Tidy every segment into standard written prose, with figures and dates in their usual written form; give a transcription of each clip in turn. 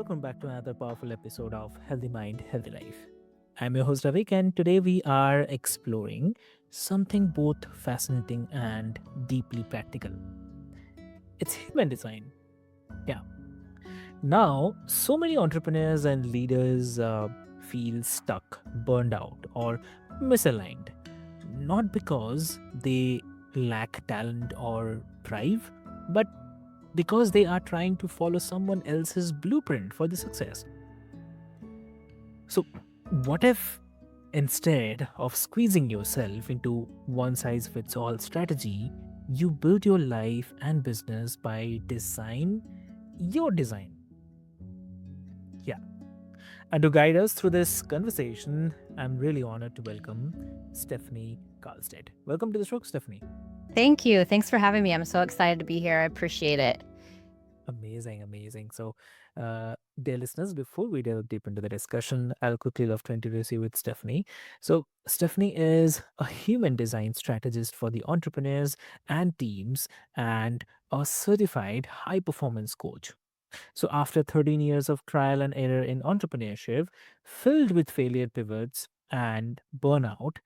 welcome back to another powerful episode of Healthy Mind, Healthy Life. I'm your host Avik, and today we are exploring something both fascinating and deeply practical. It's human design. Yeah. Now, so many entrepreneurs and leaders feel stuck, burned out, or misaligned, not because they lack talent or drive, but because they are trying to follow someone else's blueprint for the success. So, what if instead of squeezing yourself into one size fits all strategy, you build your life and business by your design? Yeah. And to guide us through this conversation, I'm really honored to welcome Stefanie Carlstedt. Welcome to the show, Stephanie. Thank you. Thanks for having me. I'm so excited to be here. I appreciate it. Amazing, amazing. So, dear listeners, before we delve deep into the discussion, I'll quickly love to introduce you with Stephanie. So, Stephanie is a human design strategist for the entrepreneurs and teams and a certified high performance coach. So, after 13 years of trial and error in entrepreneurship, filled with failure pivots and burnout,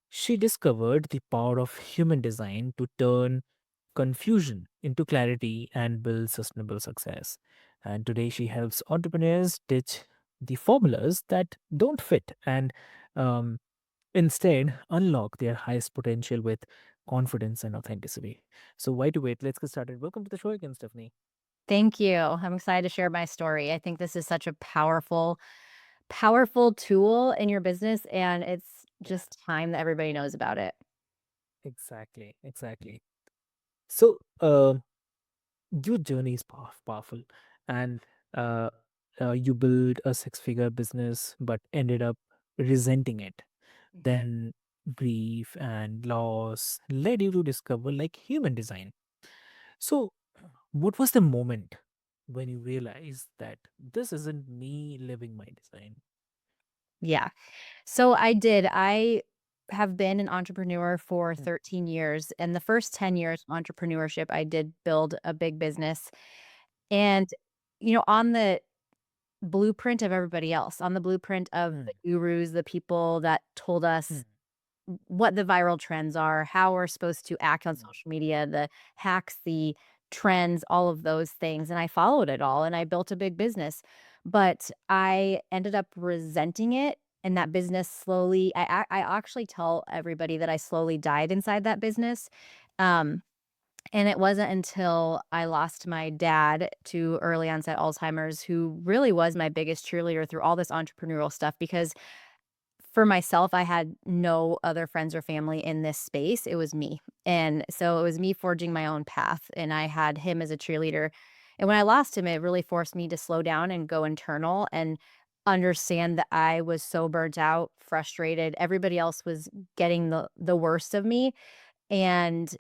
she discovered the power of human design to turn confusion into clarity and build sustainable success. And today she helps entrepreneurs ditch the formulas that don't fit and um, instead unlock their highest potential with confidence and authenticity. So, why to wait? Let's get started. Welcome to the show again, Stephanie. Thank you. I'm excited to share my story. I think this is such a powerful tool in your business, and it's Yeah, just time that everybody knows about it. exactly, exactly. So, your journey is powerful, and uh, you build a six-figure business, but ended up resenting it. Then grief and loss led you to discover like human design. So, what was the moment when you realized that this isn't me living my design? Yeah. So I have been an entrepreneur for Mm, 13 years. And the first 10 years of entrepreneurship, I did build a big business. And, on the blueprint of everybody else, on the blueprint of mm, the gurus, the people that told mm, us what the viral trends are, how we're supposed to act on mm, social media, the hacks, the trends, all of those things. And I followed it all and I built a big business. But I ended up resenting it. And that business slowly, I actually tell everybody that I slowly died inside that business. Um, and it wasn't until I lost my dad to early onset Alzheimer's, who really was my biggest cheerleader through all this entrepreneurial stuff, because for myself, I had no other friends or family in this space. It was me. And so it was me forging my own path, and I had him as a cheerleader. And when I lost him, it really forced me to slow down and go internal and understand that I was so burnt out, frustrated. Everybody else was getting the worst of me, and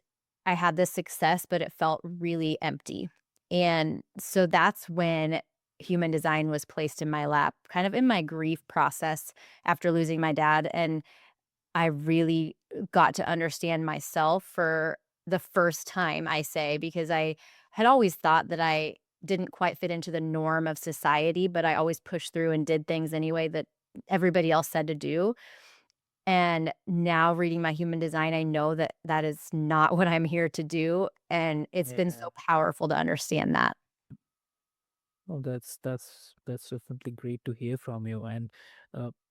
I had this success, but it felt really empty. And so that's when human design was placed in my lap, kind of in my grief process after losing my dad. And I really got to understand myself for the first time, I say, because I had always thought that I didn't quite fit into the norm of society, but I always pushed through and did things anyway that everybody else said to do. And now reading my human design, I know that that is not what I'm here to do, and it's been yeah. so powerful to understand that. Oh, that's definitely great to hear from you. And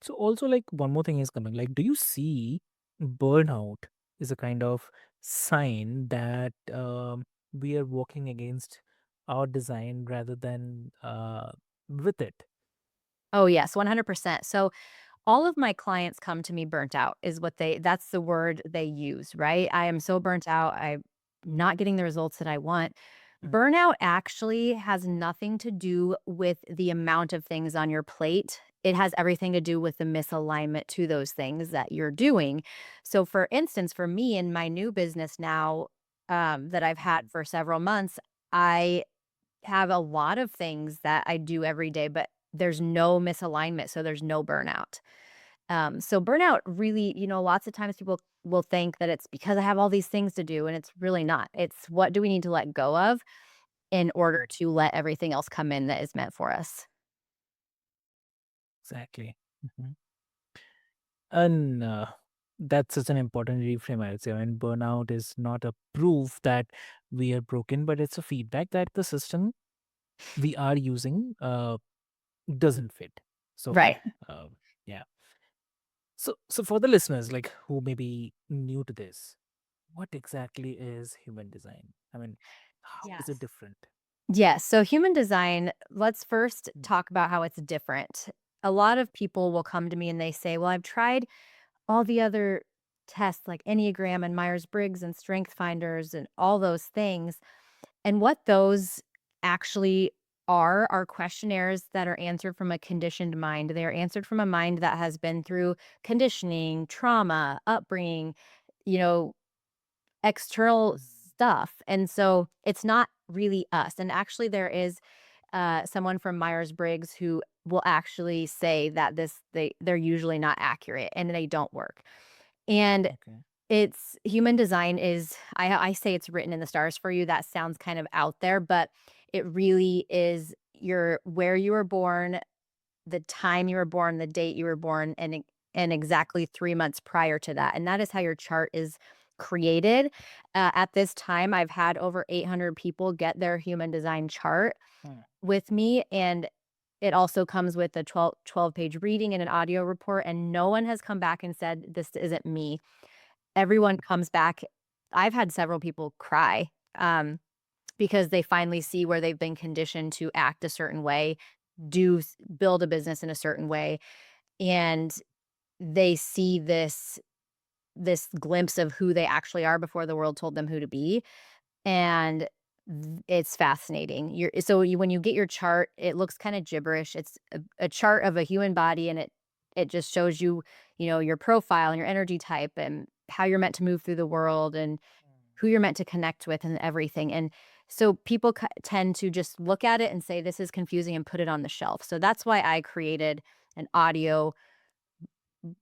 so also like one more thing is coming. Like, do you see burnout is a kind of sign that we are working against our design rather than with it? Oh, yes, 100%. So, all of my clients come to me burnt out is what that's the word they use, right? I am so burnt out, I'm not getting the results that I want. Mm, Burnout actually has nothing to do with the amount of things on your plate. It has everything to do with the misalignment to those things that you're doing. So, for instance, for me in my new business now, that I've had mm, for several months, I have a lot of things that I do every day, but there's no misalignment, so there's no burnout. So burnout really, lots of times people will think that it's because I have all these things to do, and it's really not. It's what do we need to let go of in order mm. to let everything else come in that is meant for us. Exactly. Mhm. And that's such an important reframe, I would say. And burnout is not a proof that we are broken, but it's a feedback that the system we are using doesn't fit. So, Right. uh, yeah. So for the listeners, like who may be new to this, what exactly is human design? I mean, how is it Yes. different? Yes. So human design, let's first Mm, talk about how it's different. A lot of people will come to me and they say, well, I've tried all the other tests like Enneagram and Myers Briggs and Strength Finders and all those things. And what those actually are questionnaires that are answered from a conditioned mind. They are answered from a mind that has been through conditioning, trauma, upbringing, you know, external mm, stuff. And so it's not really us. And actually, there is someone from Myers Briggs who will actually say that they're usually not accurate and they don't work. And okay. it's human design is I say it's written in the stars for you. That sounds kind of out there, but it really is your where you were born, the time you were born, the date you were born, and exactly 3 months prior to that, and that is how your chart is created. At this time, I've had over 800 people get their human design chart Mm, with me, and it also comes with a 12-page reading and an audio report, and no one has come back and said, "This isn't me." Everyone comes back. I've had several people cry, because they finally see where they've been conditioned to act a certain way, build a business in a certain way, and they see this glimpse of who they actually are before the world told them who to be, and it's fascinating. When you get your chart, it looks kind of gibberish. It's a chart of a human body, and it just shows you, your profile and your energy type and how you're meant to move through the world and who you're meant to connect with and everything. And so people tend to just look at it and say this is confusing and put it on the shelf. So that's why I created an audio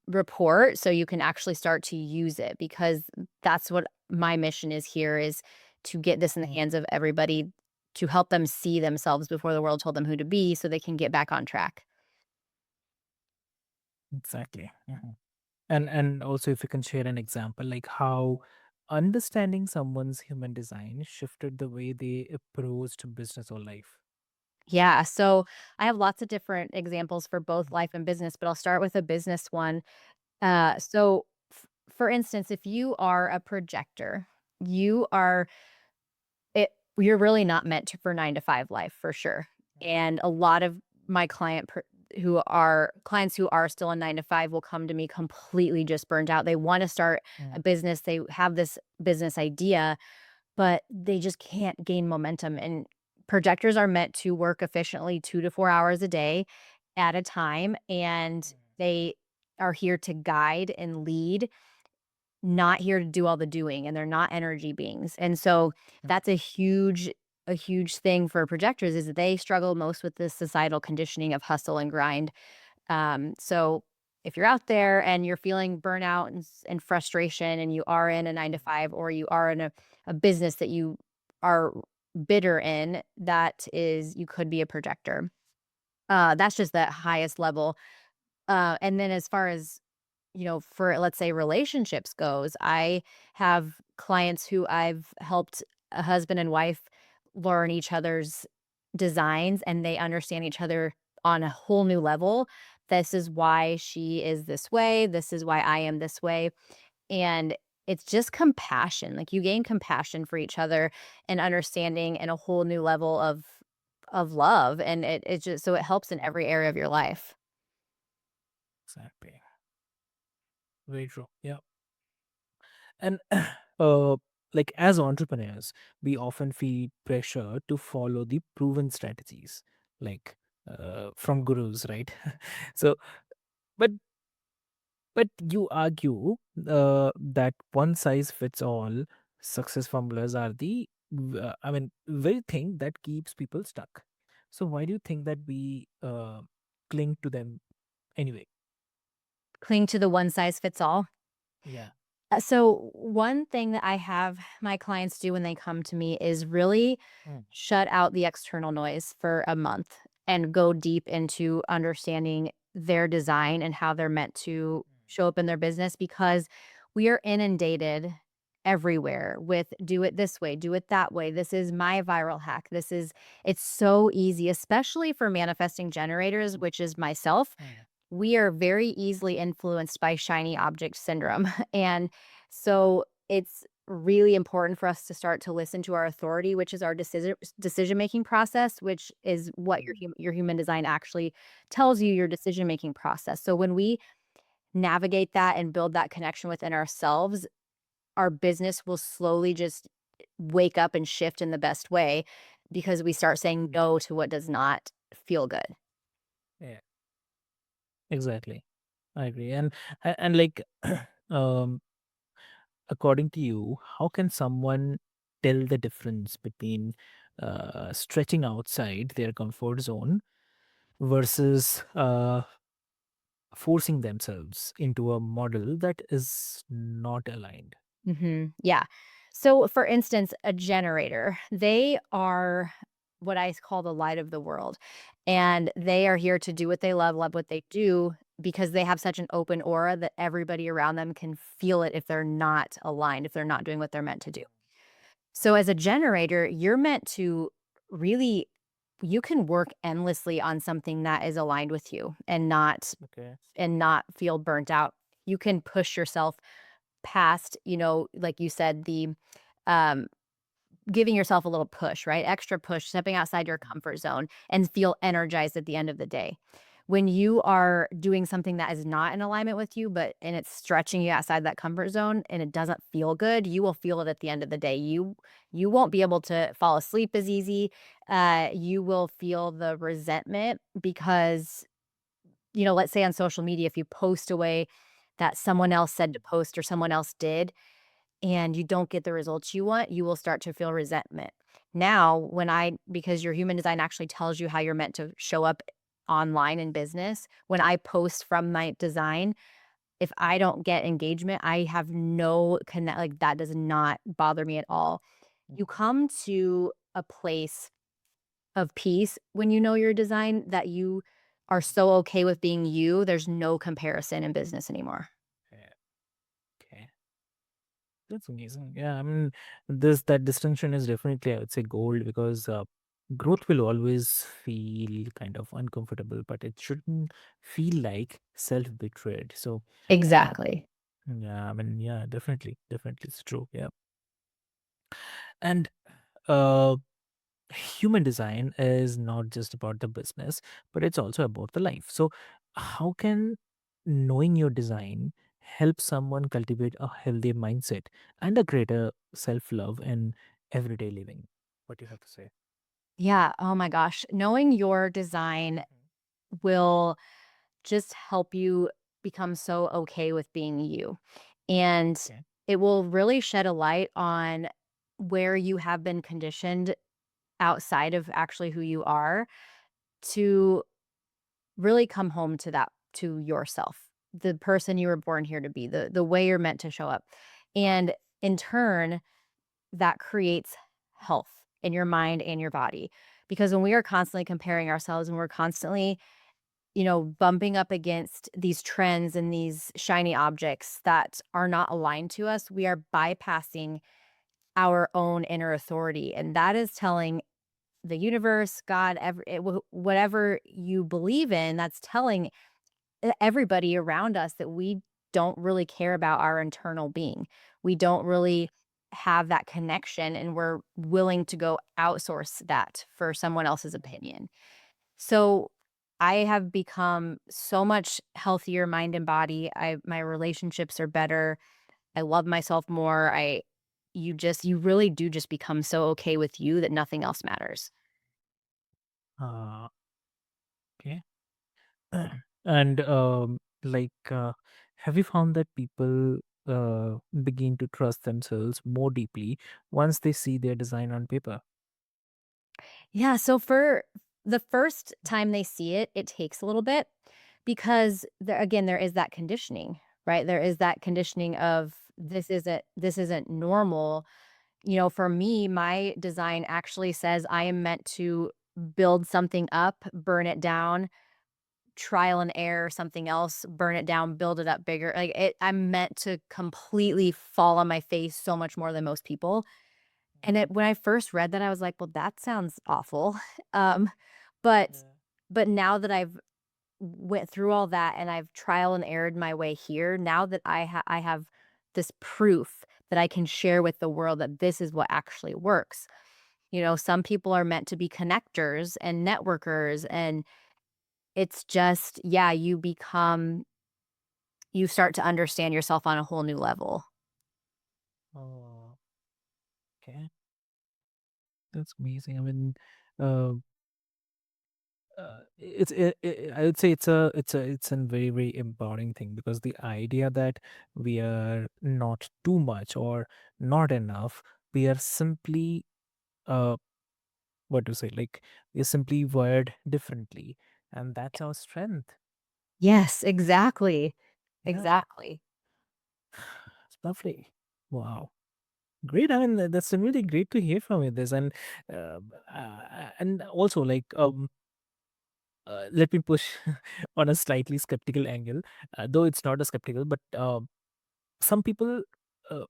report so you can actually start to use it, because that's what my mission is here, is to get this in the mm, hands of everybody, to help them see themselves before the world told them who to be so they can get back on track. exactly. Mhm. And also, if you can share an example, like how understanding someone's human design shifted the way they approached business or life. Yeah, so I have lots of different examples for both Mm, life and business, but I'll start with a business one. For instance, if you are a projector, you are it you're really not meant to for 9 to 5 life for sure. And a lot of my clients who are still in 9 to 5 will come to me completely just burned out. They wanna start a mm, business, they have this business idea, but they just can't gain momentum, and projectors are meant to work efficiently 2 to 4 hours a day at a time, and mm, they are here to guide and lead, not here to do all the doing, and they're not energy beings. And so mm, that's a huge thing for projectors, is that they struggle most with this societal conditioning of hustle and grind. So if you're out there and you're feeling burnout and frustration, and you are in a 9 to 5, or you are in a business that you are bitter in, that is, you could be a projector. That's just the highest level. And then as far as, for let's say relationships goes, I have clients who I've helped a husband and wife learn each other's designs, and they understand each other on a whole new level. This is why she is this way. This is why I am this way. And it's just compassion. Like, you gain compassion for each other and understanding and a whole new level of love. And it just so it helps in mm. every area of your life. Exactly. Very true. Yeah. And uh, like as entrepreneurs, we often feel pressure to follow the proven strategies, like from gurus, right? So, but but you argue that one size fits all success formulas are I mean, very thing that keeps people stuck. So why do you think that we cling to them anyway? Cling to the one size fits all. Yeah. So one thing that I have my clients do when they come to me is really Mm, shut out the external noise for a month and go deep into understanding. their design and how they're meant to show up in their business because we are inundated everywhere with do it this way, do it that way. This is my viral hack. It's so easy, especially for manifesting generators, which is myself. Mm. We are very easily influenced by shiny object syndrome. And so it's really important for us to start to listen to our authority, which is our decision making process, which is what your human design actually tells you your decision making process. So when we navigate that and build that connection within ourselves, our business will slowly just wake up and shift in the best way because we start saying no to what does not feel good. Yeah, exactly. I agree. And like, um, according to you, how can someone tell the difference between stretching outside their comfort zone versus forcing themselves into a model that is not aligned? Yeah. So, for instance, a generator, they are what I call the light of the world. And they are here to do what they love what they do because they have such an open aura that everybody around them can feel it if they're not aligned, if they're not doing what they're meant to do. So, as a generator, you're meant to really, you can work endlessly on something that is aligned with you Okay. and not feel burnt out. You can push yourself past, like you said, the um, giving yourself a little push, right? Extra push, stepping outside your comfort zone and feel energized at the end of the day. When you are doing something that is not in alignment with you, and it's stretching you outside that comfort zone and it doesn't feel good, you will feel it at the end of the day. You won't be able to fall asleep as easy. You will feel the resentment because, let's say on social media, if you post away that someone else said to post or someone else did, and you don't get the results you want, you will start to feel resentment. Now, because your human design actually tells you how you're meant to show up online in business, when I post from my design, if I don't get engagement, I have no connect, like that does not bother me at all. You come to a place of peace when you know your design that you are so okay with being you. There's no comparison in business anymore. Yeah. Okay. That's amazing. Yeah, I mean, this that distinction is definitely, I would say, gold because growth will always feel kind of uncomfortable, but it shouldn't feel like self-betrayed. So, uh, Exactly. yeah, I mean, yeah, definitely, it's true. Yeah, and uh, human design is not just about the business, but it's also about the life. So, how can knowing your design help someone cultivate a healthy mindset and a greater self love in everyday living? What do you have to say? Yeah. Oh my gosh. Knowing your design will just help you become so okay with being you. And Okay. it will really shed a light on where you have been conditioned outside of actually who you are to really come home to to yourself, the person you were born here to be, the way you're meant to show up. And in turn, that creates health in your mind and your body. Because when we are constantly comparing ourselves and we're constantly, bumping up against these trends and these shiny objects that are not aligned to us, we are bypassing our own inner authority. And that is telling the universe, God, whatever you believe in, that's telling everybody around us that we don't really care about our internal being. We don't really have that connection and we're willing to go outsource that for someone else's opinion. So I have become so much healthier mind and body. My relationships are better. I love myself more. You really do just become so okay with you that nothing else matters. Uh, okay. And like, have you found that people begin to trust themselves more deeply once they see their design on paper? Yeah, so for the first time they see it, it takes a little bit because there is that conditioning, right? There is that conditioning of this isn't normal. For me, my design actually says I am meant to build something up, burn it down, trial and error, something else, burn it down, build it up bigger. Like I'm meant to completely fall on my face so much more than most people. And when I first read that, I was like, well, that sounds awful. Um, but Yeah. but now that I've went through all that and I've trial and errored my way here, now that I have this proof that I can share with the world that this is what actually works. Some people are meant to be connectors and networkers, and it's just, yeah, you start to understand yourself on a whole new level. Oh, okay. That's amazing. I mean, uh, I would say it's a very very empowering thing, because the idea that we are not too much or not enough, we are simply uh what to say, like, we are simply wired differently, and that's our strength. Yes, exactly. Yeah, Exactly. it's lovely. Wow. Great. I mean, that's really great to hear from you this. And also, like, let me push on a slightly skeptical angle, though it's not a skeptical, but some people uh,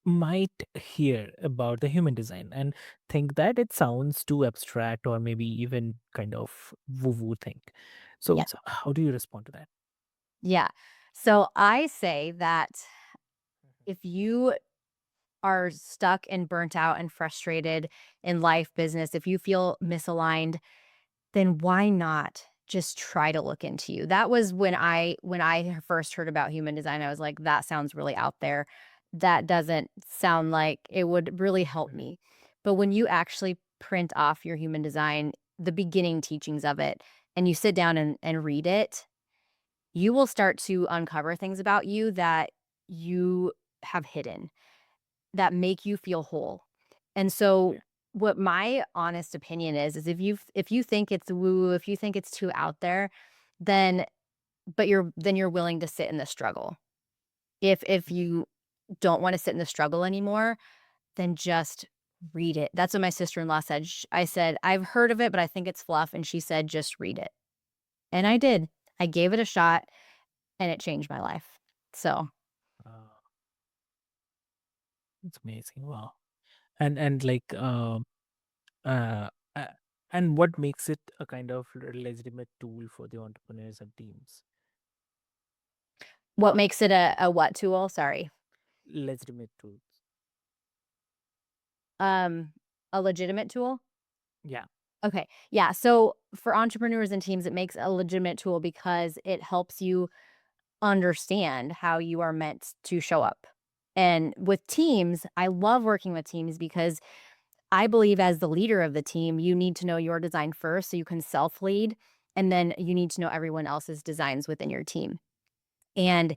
might hear about the human design and think that it sounds too abstract, or maybe even kind of woo woo thing. So, Yeah. how do you respond to that? Yeah. So I say that if you are stuck and burnt out and frustrated in life, business, if you feel misaligned, then why not just try to look into you? That was when I first heard about human design, I was like, that sounds really out there. That doesn't sound like it would really help Mhm. me. But when you actually print off your human design, the beginning teachings of it, and you sit down and read it, you will start to uncover things about you that you have hidden that make you feel whole. And so Yeah. what my honest opinion is if you think it's woo, if you think it's too out there, then you're willing to sit in the struggle. If you don't want to sit in the struggle anymore, then just read it. That's what my sister-in-law said. I said, "I've heard of it, but I think it's fluff." And she said, "Just read it." And I did. I gave it a shot and it changed my life. So, Uh, it's amazing. Wow. And like, uh, uh, and what makes it a kind of legitimate tool for the entrepreneurs and teams? what makes it a what tool? Sorry. Legitimate tools. Um, a legitimate tool? Yeah. Okay. Yeah. So for entrepreneurs and teams, it makes a legitimate tool because it helps you understand how you are meant to show up. And with teams, I love working with teams because I believe as the leader of the team, you need to know your design first so you can self lead. And then you need to know everyone else's designs within your team. And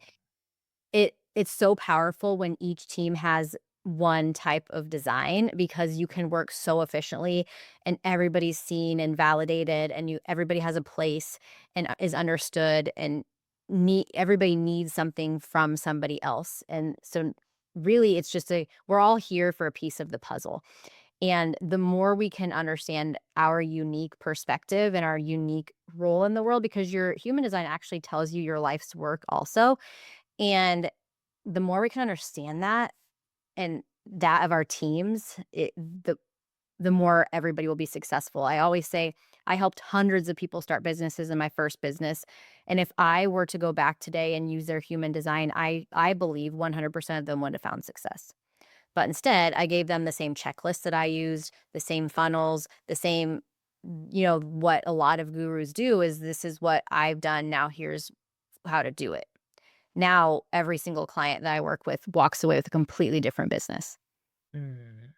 it's so powerful when each team has one type of design because you can work so efficiently and everybody's seen and validated and everybody has a place and is understood and everybody needs something from somebody else. And so really it's just we're all here for a piece of the puzzle. And the more we can understand our unique perspective and our unique role in the world, because your human design actually tells you your life's work also. And the more we can understand that and that of our teams, the more everybody will be successful. I always say I helped hundreds of people start businesses in my first business, and if I were to go back today and use their human design, I believe 100% of them would have found success. But instead, I gave them the same checklist that I used, the same funnels, the same what a lot of gurus do is this is what I've done, now here's how to do it. Now, every single client that I work with walks away with a completely different business. Mm,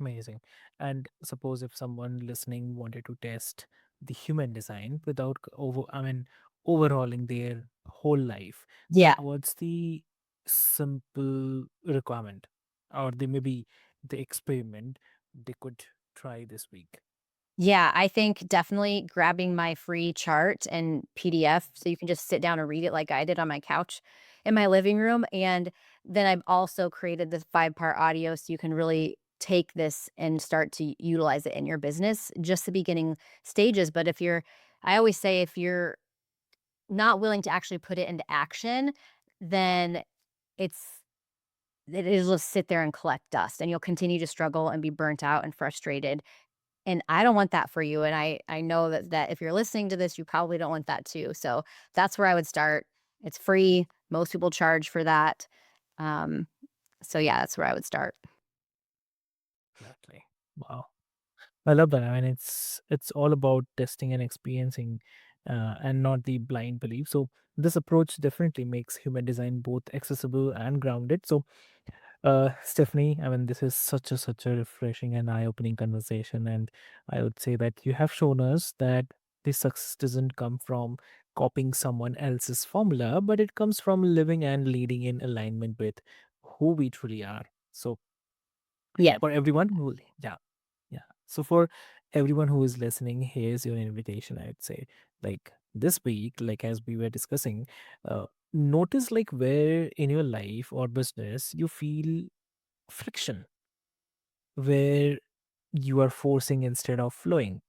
amazing. And suppose if someone listening wanted to test the human design without overhauling their whole life, Yeah. what's the simple requirement, or the maybe the experiment they could try this week? Yeah, I think definitely grabbing my free chart and PDF so you can just sit down and read it like I did on my couch in my living room. And then I've also created this 5-part audio so you can really take this and start to utilize it in your business, just the beginning stages. But if you're I always say if you're not willing to actually put it into action, then it's it'll just sit there and collect dust, and you'll continue to struggle and be burnt out and frustrated, and I don't want that for you, and I know that if you're listening to this, you probably don't want that too, so that's where I would start. It's free, most people charge for that, um, so yeah, that's where I would start. Exactly. Wow. I love that. I mean, it's all about testing and experiencing, and not the blind belief. So this approach definitely makes human design both accessible and grounded. So, Stephanie, I mean, this is such a refreshing and eye-opening conversation, and I would say that you have shown us that this success doesn't come from copying someone else's formula, but it comes from living and leading in alignment with who we truly are. So Yeah. for everyone who, yeah, yeah. So for everyone who is listening, here's your invitation. I'd say, like this week, like as we were discussing, notice like where in your life or business you feel friction, where you are forcing instead of flowing.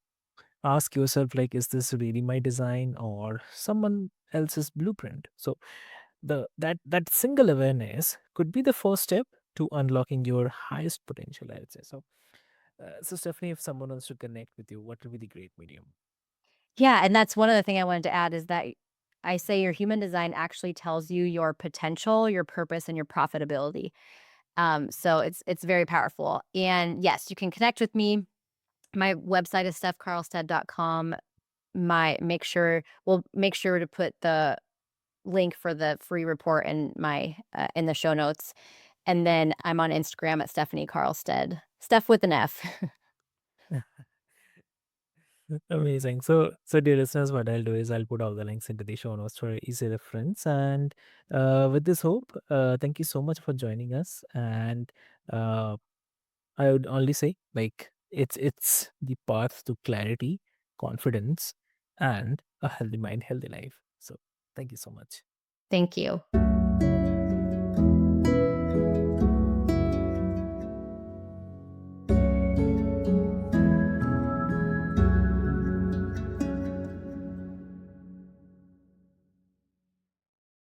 Ask yourself, like, is this really my design or someone else's blueprint? So that single awareness could be the first step to unlocking your highest potential, I would say. So Stephanie, if someone wants to connect with you, what would be the great medium? Yeah, and that's one other thing I wanted to add is that I say your human design actually tells you your potential, your purpose, and your profitability. So it's very powerful. And yes, you can connect with me. My website is stefcarlstedt.com. My make sure we'll make sure to put the link for the free report in the show notes. And then I'm on Instagram at Stefanie Carlstedt. Steph with an F. Amazing. So dear listeners, what I'll do is I'll put all the links into the show notes for easy reference. And with this hope, thank you so much for joining us. And uh, I would only say, like, it's the path to clarity, confidence, and a healthy mind, healthy life. So thank you so much. Thank you.